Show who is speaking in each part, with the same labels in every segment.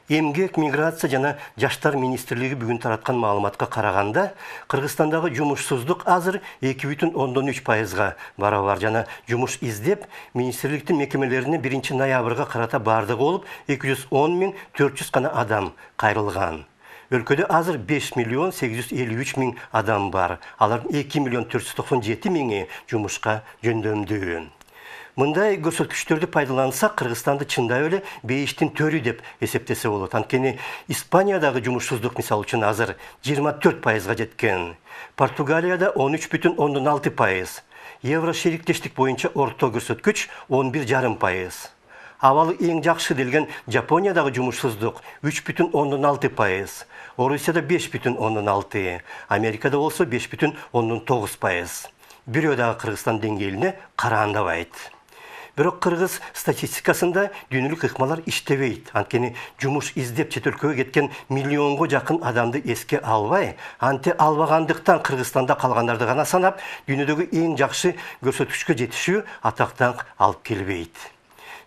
Speaker 1: Эмгек миграция жана жаштар министрлиги бүгүн тараткан маалыматка караганда, Кыргызстандагы жумушсуздук азыр 2,3%га барабар жана жумуш издеп, министрликтин мекемелерине 1-ноябрга карата бардыгы болуп 210.400 гана адам кайрылган. Өлкөдө азыр 5.853.000 адам бар. Алардын 2.497.000 жумушка жөндөмдүү. Мындай көрсөткүчтөрдү пайдалансак, Кыргызстанды чындай эле бейиштин төрү деп эсептесе болот. Анткени Испаниядагы жумушсуздук мисалы үчүн азыр 24%га жеткен. Португалияда 13,6%. Евро шериктештик боюнча орто көрсөткүч 11,5%. Абалы эң жакшы делген Жапониядагы жумушсуздук 3,6%. Орусияда 5,6%. Америкада болсо 5,9%. Бирөө дагы Кыргызстан деңгээлине караандабайт. Бирок кыргыз статистикасында дүйнөлүк ыкмалар иштебейт. Анткени жумуш издеп чет өлкөгө кеткен миллионго жакын адамды эске албай, анте албагандыктан Кыргызстанда калгандарды гана санап, дүйнөдөгү эң жакшы көрсөткүчкө жетишүү атактан алып келбейт.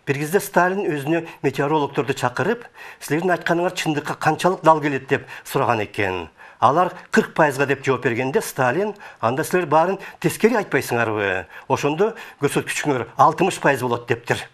Speaker 1: Бир кезде Сталин өзүнө метеорологдорду чакырып, силердин айтканыңар чындыкка канчалык дал келет деп сураган экен. Алар 40%га деп жооп бергенде Сталин, анда силер баарын тескери айтпайсыңарбы? Ошондо көрсөткүчүңөр 60% болот дептир.